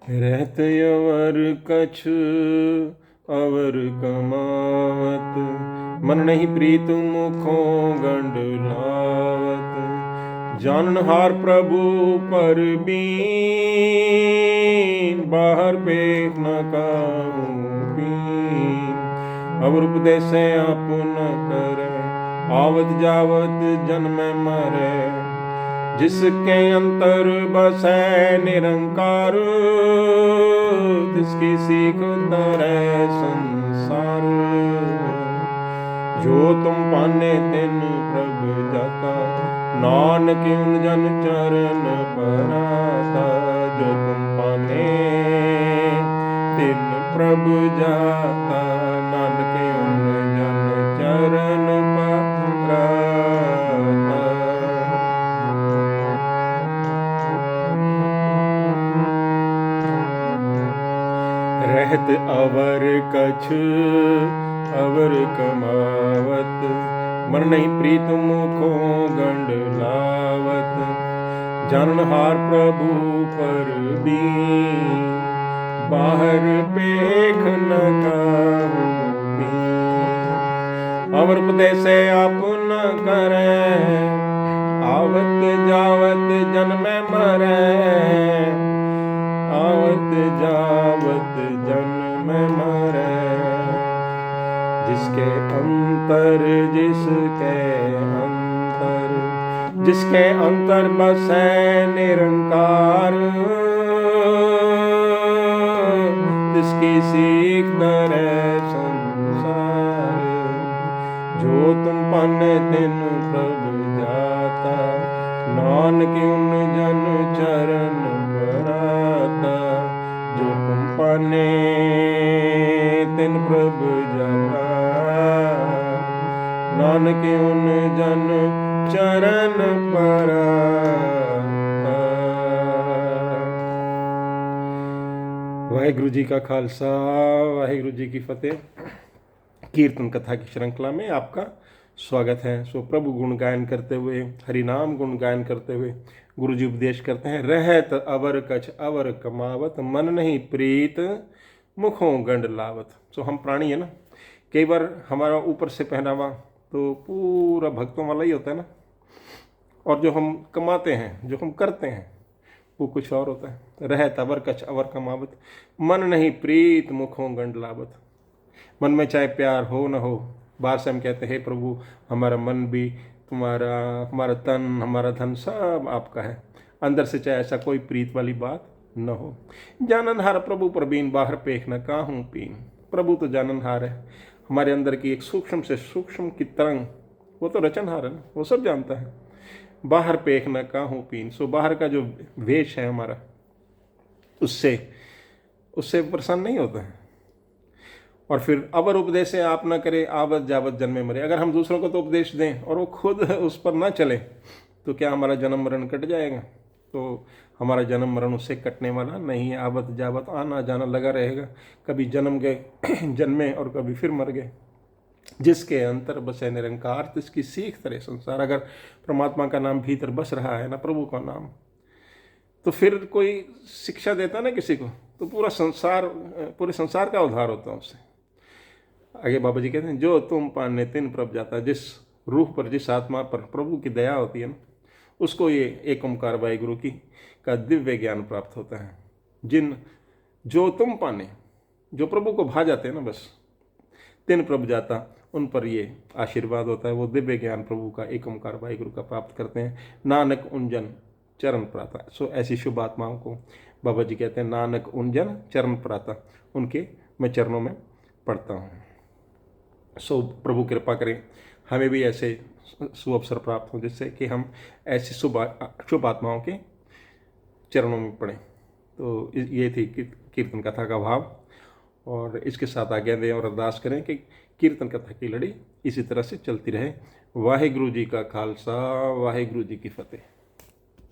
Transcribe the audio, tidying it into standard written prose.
रहत अवर कछु अवर कमावत, मन नहीं प्रीत मुखों गंड लावत। जानहार प्रभु पर बीन, बाहर पेख न काहूँ पीन। अवर उपदेश आपन करे, आवत जावत जन्म मरे। जिसके अंतर बसै निरंकार, तिसकी सीख तरै संसार। जो तुम पाने तिन प्रभ जाता, नानक उन जन चरण पराता। जो तुम पाने तिन प्रभ जाता, नानक उन जन चरण पराता। रहत अवर कछु अवर कमावत, मन नहीं प्रीत मुखों गंड लावत। जानहार प्रभु पर बीन, बाहर पेख न काहूँ पीन। अवर उपदेश आपन करे, आवत जावत जन्म मरे। आवत जावत जन्म मरे। जिसके अंतर जिसके अंतर बसै निरंकार, तिसकी सीख तरै संसार। जो तुम पाने तिन प्रभु जाता, नानक उन जन चरण पराता। जो तुम पाने तिन प्रभु जाता, नानक उन जन चरण पराता। वाहिगुरु जी का खालसा, वाहिगुरु जी की फतेह। कीर्तन कथा की श्रृंखला में आपका स्वागत है। सो प्रभु गुण गायन करते हुए, हरिनाम गुण गायन करते हुए गुरु जी उपदेश करते हैं। रहत अवर कछ अवर कमावत, मन नहीं प्रीत मुखों गंड लावत। सो हम प्राणी है ना, कई बार हमारा ऊपर से पहनावा तो पूरा भक्तों वाला ही होता है ना, और जो हम कमाते हैं, जो हम करते हैं, वो कुछ और होता है। रहत अवर कछ अवर कमावत, मन नहीं प्रीत मुखों गंड लावत। मन में चाहे प्यार हो न हो, बाहर से हम कहते हैं हे प्रभु हमारा मन भी तुम्हारा, हमारा तन हमारा धन सब आपका है। अंदर से चाहे ऐसा कोई प्रीत वाली बात न हो। जाननहार प्रभु पर बीन, बाहर पेख न काहूँ पीन। प्रभु तो जाननहार है, हमारे अंदर की एक सूक्ष्म से सूक्ष्म की तरंग, वो तो रचनहार है ना, वो सब जानता है। बाहर पेख न काहूँ पीन। सो बाहर का जो वेश है हमारा, उससे प्रसन्न नहीं होता है। और फिर अवर उपदेश से आप ना करें, आवत जावत जन्मे मरे। अगर हम दूसरों को तो उपदेश दें और वो खुद उस पर ना चले, तो क्या हमारा जन्म मरण कट जाएगा? तो हमारा जन्म मरण उससे कटने वाला नहीं है। आवत जावत आना जाना लगा रहेगा। कभी जन्म गए जन्मे और कभी फिर मर गए। जिसके अंतर बसे निरंकार, तिसकी सीख तरे संसार। अगर परमात्मा का नाम भीतर बस रहा है ना, प्रभु का नाम, तो फिर कोई शिक्षा देता ना किसी को, तो पूरे संसार का उद्धार होता है उससे। आगे बाबा जी कहते हैं, जो तुम पाने तिन प्रभ जाता। जिस रूह पर, जिस आत्मा पर प्रभु की दया होती है ना, उसको ये एक ओंकार वाहिगुरु की का दिव्य ज्ञान प्राप्त होता है। जो तुम पाने, जो प्रभु को भा जाते हैं ना, बस तिन प्रभ जाता, उन पर ये आशीर्वाद होता है। वो दिव्य ज्ञान प्रभु का एक ओंकार वाहिगुरु का प्राप्त करते हैं। नानक उनजन चरण प्राता। सो ऐसी शुभ आत्माओं को बाबा जी कहते हैं नानक उनजन चरण प्राता। उनके मैं चरणों में पढ़ता हूँ। सो प्रभु कृपा करें, हमें भी ऐसे शुभ अवसर प्राप्त हो, जिससे कि हम ऐसी शुभ आत्माओं के चरणों में पढ़ें। तो ये थी कीर्तन कथा का भाव, और इसके साथ आज्ञा दें और अरदास करें कि कीर्तन कथा की लड़ी इसी तरह से चलती रहे। वाहिगुरु जी का खालसा, वाहिगुरु जी की फतेह।